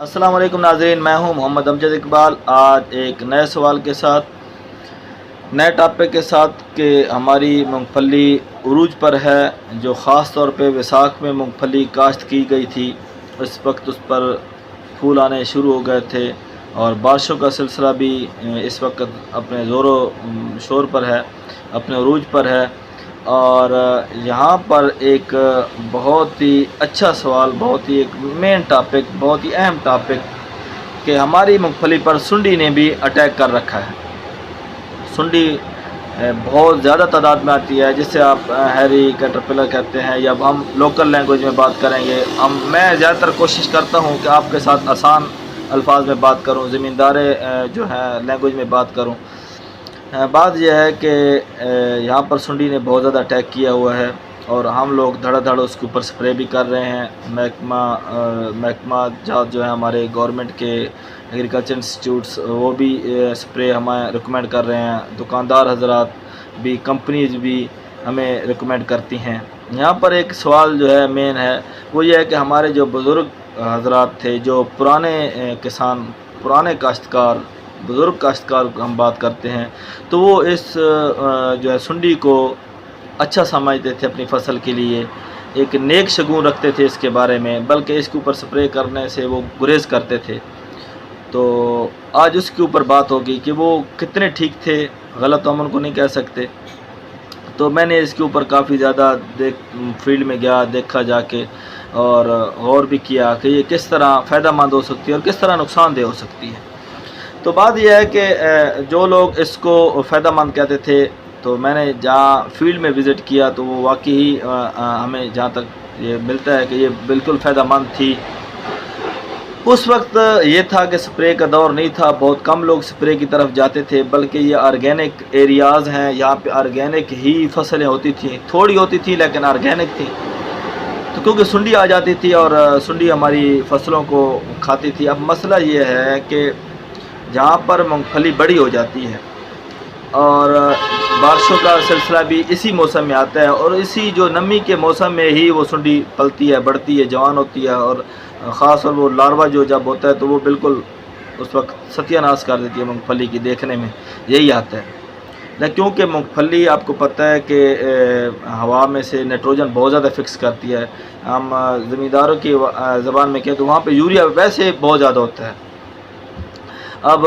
السلام علیکم ناظرین، میں ہوں محمد امجد اقبال۔ آج ایک نئے سوال کے ساتھ، نئے ٹاپک کے ساتھ کہ ہماری مونگ پھلی عروج پر ہے، جو خاص طور پہ ویساکھ میں مونگ پھلی کاشت کی گئی تھی۔ اس وقت اس پر پھول آنے شروع ہو گئے تھے اور بارشوں کا سلسلہ بھی اس وقت اپنے زور و شور پر ہے، اپنے عروج پر ہے۔ اور یہاں پر ایک بہت ہی اچھا سوال، بہت ہی ایک مین ٹاپک، بہت ہی اہم ٹاپک کہ ہماری مونگ پھلی پر سنڈی نے بھی اٹیک کر رکھا ہے۔ سنڈی بہت زیادہ تعداد میں آتی ہے، جسے آپ ہیری کیٹرپلر کہتے ہیں، یا ہم لوکل لینگویج میں بات کریں گے۔ میں زیادہ تر کوشش کرتا ہوں کہ آپ کے ساتھ آسان الفاظ میں بات کروں، زمیندارے جو ہے لینگویج میں بات کروں۔ بات یہ ہے کہ یہاں پر سنڈی نے بہت زیادہ اٹیک کیا ہوا ہے اور ہم لوگ دھڑا دھڑ اس کے اوپر سپرے بھی کر رہے ہیں۔ محکمہ جات جو ہے ہمارے گورنمنٹ کے ایگریکلچر انسٹیٹیوٹس، وہ بھی سپرے ہمیں ریکمینڈ کر رہے ہیں۔ دکاندار حضرات بھی، کمپنیز بھی ہمیں ریکمینڈ کرتی ہیں۔ یہاں پر ایک سوال جو ہے مین ہے، وہ یہ ہے کہ ہمارے جو بزرگ حضرات تھے، جو پرانے کسان، پرانے کاشتکار، بزرگ کاشتکار ہم بات کرتے ہیں، تو وہ اس جو ہے سنڈی کو اچھا سمجھتے تھے اپنی فصل کے لیے، ایک نیک شگون رکھتے تھے اس کے بارے میں، بلکہ اس کے اوپر سپرے کرنے سے وہ گریز کرتے تھے۔ تو آج اس کے اوپر بات ہوگی کہ وہ کتنے ٹھیک تھے، غلط ہم ان کو نہیں کہہ سکتے۔ تو میں نے اس کے اوپر کافی زیادہ فیلڈ میں گیا، دیکھا جا کے، اور غور بھی کیا کہ یہ کس طرح فائدہ مند ہو سکتی ہے اور کس طرح نقصان دہ ہو سکتی ہے۔ تو بات یہ ہے کہ جو لوگ اس کو فائدہ مند کہتے تھے، تو میں نے جہاں فیلڈ میں وزٹ کیا تو وہ واقعی ہمیں جہاں تک یہ ملتا ہے کہ یہ بالکل فائدہ مند تھی۔ اس وقت یہ تھا کہ سپرے کا دور نہیں تھا، بہت کم لوگ سپرے کی طرف جاتے تھے، بلکہ یہ آرگینک ایریاز ہیں، یہاں پہ آرگینک ہی فصلیں ہوتی تھیں، تھوڑی ہوتی تھی لیکن آرگینک تھی۔ تو کیونکہ سنڈی آ جاتی تھی اور سنڈی ہماری فصلوں کو کھاتی تھی۔ اب مسئلہ یہ ہے کہ جہاں پر مونگ پھلی بڑی ہو جاتی ہے اور بارشوں کا سلسلہ بھی اسی موسم میں آتا ہے، اور اسی جو نمی کے موسم میں ہی وہ سنڈی پلتی ہے، بڑھتی ہے، جوان ہوتی ہے، اور خاص طور وہ لاروا جو جب ہوتا ہے تو وہ بالکل اس وقت ستیہ ناش کر دیتی ہے مونگ پھلی کی، دیکھنے میں یہی آتا ہے۔ لیکن کیونکہ مونگ پھلی آپ کو پتہ ہے کہ ہوا میں سے نائٹروجن بہت زیادہ فکس کرتی ہے، ہم زمینداروں کی زبان میں کہیں تو وہاں پہ یوریا ویسے بہت زیادہ ہوتا ہے۔ اب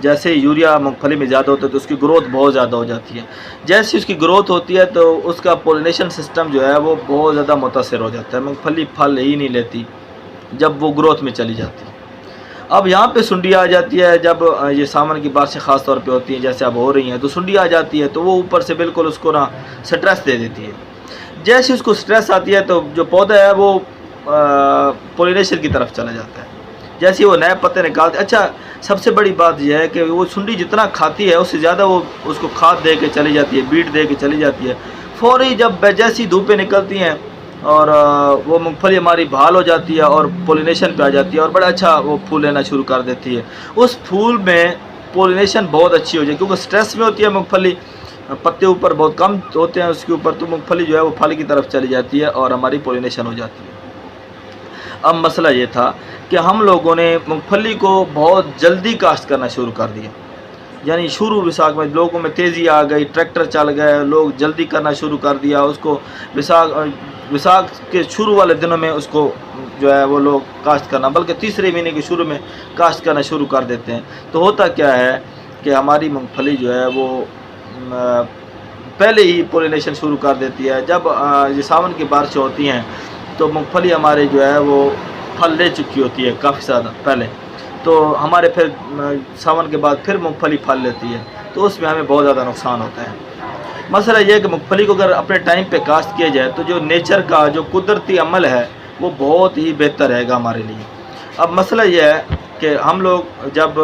جیسے یوریا مونگ پھلی میں زیادہ ہوتا ہے تو اس کی گروتھ بہت زیادہ ہو جاتی ہے۔ جیسے اس کی گروتھ ہوتی ہے تو اس کا پولینیشن سسٹم جو ہے وہ بہت زیادہ متاثر ہو جاتا ہے، مونگ پھلی پھل ہی نہیں لیتی جب وہ گروتھ میں چلی جاتی ہے۔ اب یہاں پہ سنڈی آ جاتی ہے، جب یہ سامن کی بارشیں خاص طور پہ ہوتی ہیں جیسے اب ہو رہی ہیں، تو سنڈی آ جاتی ہے تو وہ اوپر سے بالکل اس کو سٹریس دے دیتی ہے۔ جیسے اس کو سٹریس آتی ہے تو جو پودا ہے وہ پولینیشن کی طرف چلا جاتا ہے، جیسے وہ نئے پتے نکالتے۔ اچھا، سب سے بڑی بات یہ ہے کہ وہ سنڈی جتنا کھاتی ہے اس سے زیادہ وہ اس کو کھاد دے کے چلی جاتی ہے، بیٹ دے کے چلی جاتی ہے۔ فوری جب جیسی دھوپیں نکلتی ہیں اور وہ مونگ پھلی ہماری بحال ہو جاتی ہے اور پولینیشن پہ آ جاتی ہے اور بڑا اچھا وہ پھول لینا شروع کر دیتی ہے۔ اس پھول میں پولینیشن بہت اچھی ہو جائے کیونکہ سٹریس میں ہوتی ہے مونگ پھلی، پتے اوپر بہت کم ہوتے ہیں اس کے اوپر، تو مونگ پھلی جو ہے وہ پھل کی طرف چلی جاتی ہے اور ہماری پولینیشن ہو جاتی ہے۔ اب مسئلہ یہ تھا کہ ہم لوگوں نے مونگ پھلی کو بہت جلدی کاشت کرنا شروع کر دیا، یعنی شروع ویساکھ میں لوگوں میں تیزی آ گئی، ٹریکٹر چل گئے، لوگ جلدی کرنا شروع کر دیا اس کو۔ ویساکھ کے شروع والے دنوں میں اس کو جو ہے وہ لوگ کاشت کرنا، بلکہ تیسرے مہینے کے شروع میں کاشت کرنا شروع کر دیتے ہیں۔ تو ہوتا کیا ہے کہ ہماری مونگ پھلی جو ہے وہ پہلے ہی پولینیشن شروع کر دیتی ہے۔ جب یہ ساون کی بارشیں ہوتی ہیں تو مونگ پھلی ہمارے جو ہے وہ پھل لے چکی ہوتی ہے کافی زیادہ پہلے، تو ہمارے پھر ساون کے بعد پھر مونگ پھلی پھل لیتی ہے، تو اس میں ہمیں بہت زیادہ نقصان ہوتا ہے۔ مسئلہ یہ ہے کہ مونگ پھلی کو اگر اپنے ٹائم پہ کاشت کیا جائے تو جو نیچر کا جو قدرتی عمل ہے وہ بہت ہی بہتر رہے گا ہمارے لیے۔ اب مسئلہ یہ ہے کہ ہم لوگ جب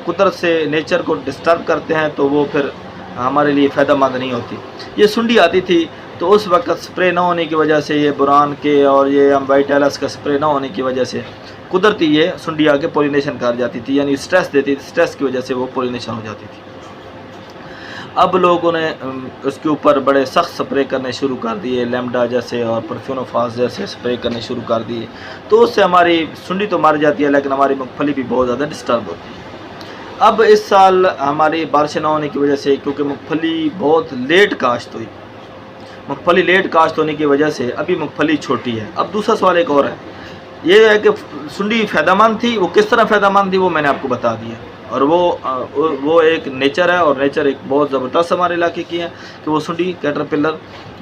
قدرت سے نیچر کو ڈسٹرب کرتے ہیں تو وہ پھر ہمارے لیے فائدہ مند نہیں ہوتی۔ یہ سنڈی آتی تھی تو اس وقت سپرے نہ ہونے کی وجہ سے، یہ بوران کے اور یہ وائٹ ایلس کا سپرے نہ ہونے کی وجہ سے قدرتی یہ سنڈی آ کے پولینیشن کر جاتی تھی، یعنی سٹریس دیتی تھی، سٹریس کی وجہ سے وہ پولینیشن ہو جاتی تھی۔ اب لوگوں نے اس کے اوپر بڑے سخت سپرے کرنے شروع کر دیے، لیمڈا جیسے اور پرفیونوفاس جیسے سپرے کرنے شروع کر دیے، تو اس سے ہماری سنڈی تو مر جاتی ہے لیکن ہماری مونگ پھلی بھی بہت زیادہ ڈسٹرب ہوتی ہے۔ اب اس سال ہماری بارشیں نہ ہونے کی وجہ سے، کیونکہ مونگ پھلی بہت لیٹ کاشت ہوئی، مونگ پھلی لیٹ کاشت ہونے کی وجہ سے ابھی مونگ پھلی چھوٹی ہے۔ اب دوسرا سوال ایک اور ہے، یہ ہے کہ سنڈی فائدہ مند تھی، وہ کس طرح فائدہ مند تھی وہ میں نے آپ کو بتا دیا، اور وہ ایک نیچر ہے، اور نیچر ایک بہت زبردست ہمارے علاقے کی ہے کہ وہ سنڈی کیٹرپلر،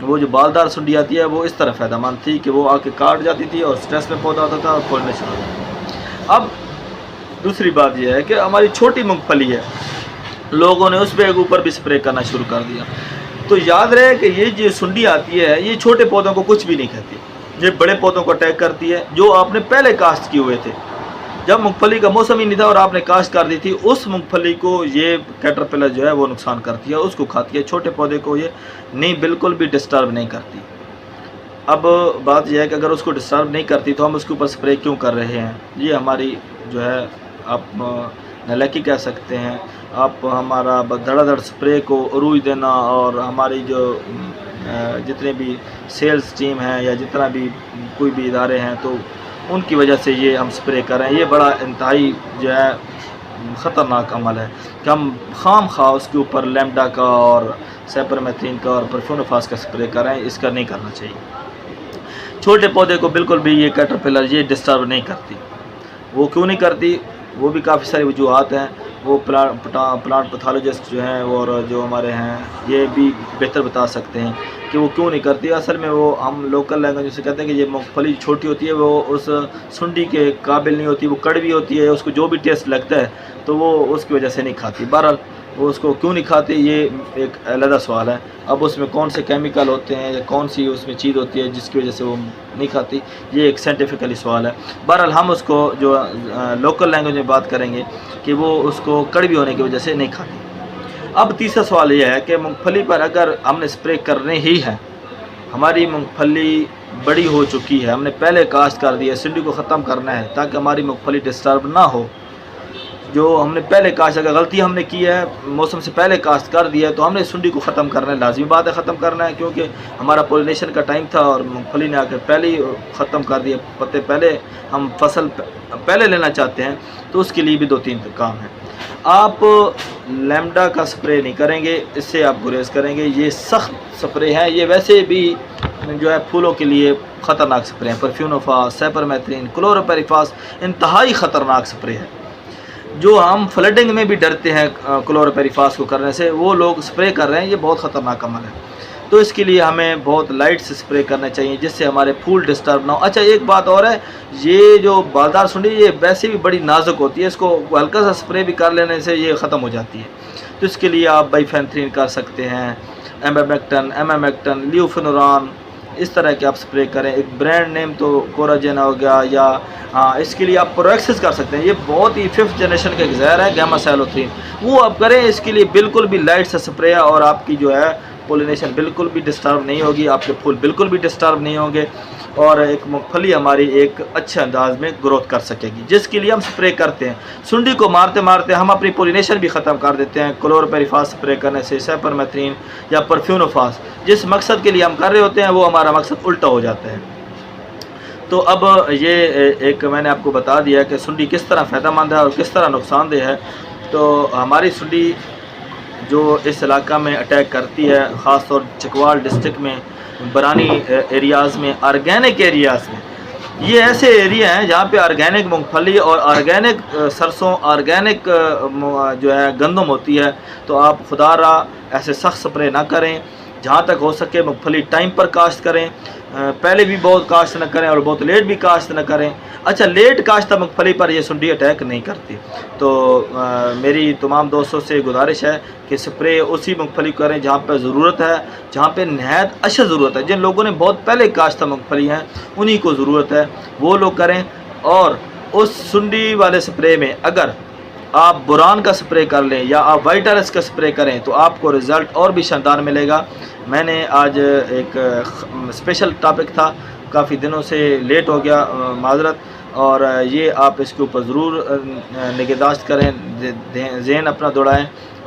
وہ جو بالدار سنڈی آتی ہے وہ اس طرح فائدہ مند تھی کہ وہ آ کے کاٹ جاتی تھی اور سٹریس میں پودا ہوتا تھا اور پولینیشن ہوتا تھا۔ اب دوسری بات یہ ہے کہ ہماری چھوٹی مونگ پھلی ہے، لوگوں نے اس پہ اوپر بھی سپرے کرنا شروع کر دیا، تو یاد رہے کہ یہ جو سنڈی آتی ہے یہ چھوٹے پودوں کو کچھ بھی نہیں کہتی، یہ بڑے پودوں کو اٹیک کرتی ہے جو آپ نے پہلے کاشت کیے ہوئے تھے۔ جب مونگ پھلی کا موسم ہی نہیں تھا اور آپ نے کاشت کر دی تھی، اس مونگ پھلی کو یہ کیٹرپلر جو ہے وہ نقصان کرتی ہے، اس کو کھاتی ہے، چھوٹے پودے کو یہ نہیں بالکل بھی ڈسٹرب نہیں کرتی۔ اب بات یہ ہے کہ اگر اس کو ڈسٹرب نہیں کرتی تو ہم اس کے اوپر سپرے کیوں کر رہے ہیں؟ یہ ہماری جو ہے آپ نالائکی کہہ سکتے ہیں، آپ ہمارا دھڑا دھڑ سپرے کو عروج دینا، اور ہماری جو جتنے بھی سیلز ٹیم ہیں یا جتنا بھی کوئی بھی ادارے ہیں تو ان کی وجہ سے یہ ہم سپرے کر رہے ہیں، یہ بڑا انتہائی جو ہے خطرناک عمل ہے کہ ہم خام خواہ اس کے اوپر لیمڈا کا اور سیپرمیتھرین کا اور پرفیونوفاس کا سپرے کر رہے ہیں، اس کا نہیں کرنا چاہیے۔ چھوٹے پودے کو بالکل بھی یہ کیٹرپلر یہ ڈسٹرب نہیں کرتی۔ وہ کیوں نہیں کرتی؟ وہ بھی کافی ساری وجوہات ہیں، وہ پلانٹ پیتھولوجسٹ جو ہیں اور جو ہمارے ہیں یہ بھی بہتر بتا سکتے ہیں کہ وہ کیوں نہیں کرتی۔ اصل میں وہ ہم لوکل لینگویج سے کہتے ہیں کہ یہ مونگ پھلی چھوٹی ہوتی ہے، وہ اس سنڈی کے قابل نہیں ہوتی، وہ کڑوی ہوتی ہے، اس کو جو بھی ٹیسٹ لگتا ہے تو وہ اس کی وجہ سے نہیں کھاتی۔ بہرحال وہ اس کو کیوں نہیں کھاتی یہ ایک علیحدہ سوال ہے، اب اس میں کون سے کیمیکل ہوتے ہیں یا کون سی اس میں چیز ہوتی ہے جس کی وجہ سے وہ نہیں کھاتی، یہ ایک سائنٹیفکلی سوال ہے۔ بہرحال ہم اس کو جو لوکل لینگویج میں بات کریں گے کہ وہ اس کو کڑوی ہونے کی وجہ سے نہیں کھاتی۔ اب تیسرا سوال یہ ہے کہ مونگ پھلی پر اگر ہم نے سپرے کرنے ہی ہے، ہماری مونگ پھلی بڑی ہو چکی ہے، ہم نے پہلے کاشت کر دی ہے، سنڈی کو ختم کرنا ہے تاکہ ہماری مونگ پھلی ڈسٹرب نہ ہو، جو ہم نے پہلے کاشت، اگر غلطی ہم نے کی ہے موسم سے پہلے کاشت کر دیا ہے تو ہم نے سنڈی کو ختم کرنا ہے، لازمی بات ہے ختم کرنا ہے، کیونکہ ہمارا پولینیشن کا ٹائم تھا اور مونگ پھلی نے آ کے پہلے ہی ختم کر دیا، پتے پہلے ہم فصل پہلے لینا چاہتے ہیں، تو اس کے لیے بھی 2-3 کام ہیں۔ آپ لیمڈا کا سپرے نہیں کریں گے، اس سے آپ گریز کریں گے، یہ سخت سپرے ہیں، یہ ویسے بھی جو ہے پھولوں کے لیے خطرناک سپرے ہیں۔ پرفیونوفاس، سیپرمیتھرین، کلوروپیریفاس انتہائی خطرناک سپرے ہے، جو ہم فلڈنگ میں بھی ڈرتے ہیں کلوروپیریفاس کو کرنے سے، وہ لوگ سپرے کر رہے ہیں، یہ بہت خطرناک عمل ہے، تو اس کے لیے ہمیں بہت لائٹ سے سپرے کرنے چاہیے جس سے ہمارے پھول ڈسٹرب نہ ہو۔ اچھا ایک بات اور ہے، یہ جو بالدار سنڈی یہ ویسے بھی بڑی نازک ہوتی ہے، اس کو ہلکا سا سپرے بھی کر لینے سے یہ ختم ہو جاتی ہے، تو اس کے لیے آپ بائیفینتھرین کر سکتے ہیں، ایمیکٹن، لیوفینوران، اس طرح کے آپ سپرے کریں۔ ایک برانڈ نیم تو کوراجن ہو گیا، یا اس کے لیے آپ پرویکسس کر سکتے ہیں، یہ بہت ہی 5th جنریشن کا ایک زہر ہے گیما سیلوتھرین، وہ آپ کریں، اس کے لیے بالکل بھی لائٹ سے سپرے ہے اور آپ کی جو ہے پولینیشن بالکل بھی ڈسٹرب نہیں ہوگی، آپ کے پھول بالکل بھی ڈسٹرب نہیں ہوں گے، اور ایک مونگ پھلی ہماری ایک اچھے انداز میں گروتھ کر سکے گی، جس کے لیے ہم سپرے کرتے ہیں۔ سنڈی کو مارتے مارتے ہم اپنی پولینیشن بھی ختم کر دیتے ہیں کلوروپیریفاس سپرے کرنے سے، سیپرمیتھرین یا پرفیونوفاس، جس مقصد کے لیے ہم کر رہے ہوتے ہیں وہ ہمارا مقصد الٹا ہو جاتا ہے۔ تو اب یہ ایک میں نے آپ کو بتا دیا کہ سنڈی کس طرح فائدہ مند ہے اور کس طرح نقصان دہ ہے۔ تو ہماری سنڈی جو اس علاقہ میں اٹیک کرتی ہے، خاص طور چکوال ڈسٹرکٹ میں، برانی ایریاز میں، آرگینک ایریاز میں، یہ ایسے ایریا ہیں جہاں پہ آرگینک مونگ پھلی اور آرگینک سرسوں، آرگینک جو ہے گندم ہوتی ہے، تو آپ خدا را ایسے سخت سپرے نہ کریں، جہاں تک ہو سکے مونگ پھلی ٹائم پر کاشت کریں، پہلے بھی بہت کاشت نہ کریں اور بہت لیٹ بھی کاشت نہ کریں۔ اچھا لیٹ کاشتہ مونگ پھلی پر یہ سنڈی اٹیک نہیں کرتی، تو میری تمام دوستوں سے گزارش ہے کہ سپرے اسی مونگ پھلی کریں جہاں پہ ضرورت ہے، جہاں پہ نہایت اشد ضرورت ہے، جن لوگوں نے بہت پہلے کاشتہ مونگ پھلی ہیں انہی کو ضرورت ہے، وہ لوگ کریں۔ اور اس سنڈی والے سپرے میں اگر آپ بوران کا سپرے کر لیں یا آپ وائٹ RS کا سپرے کریں تو آپ کو رزلٹ اور بھی شاندار ملے گا۔ میں نے آج ایک اسپیشل ٹاپک تھا، کافی دنوں سے لیٹ ہو گیا، معذرت، اور یہ آپ اس کے اوپر ضرور نگہداشت کریں، ذہن اپنا دوڑائیں،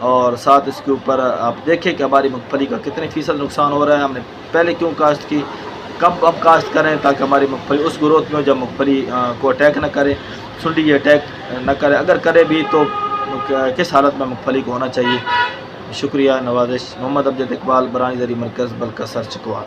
اور ساتھ اس کے اوپر آپ دیکھیں کہ ہماری مونگ پھلی کا کتنے فیصد نقصان ہو رہا ہے، ہم نے پہلے کیوں کاشت کی، کب اب کاشت کریں تاکہ ہماری مونگ پھلی اس گروتھ میں جب مونگ پھلی کو اٹیک نہ کرے، سنڈی یہ اٹیک نہ کرے، اگر کرے بھی تو کس حالت میں مونگ پھلی کو ہونا چاہیے۔ شکریہ، نوازش۔ محمد امجد اقبال، برانی زرعی مرکز، بلکہ سر چکوال۔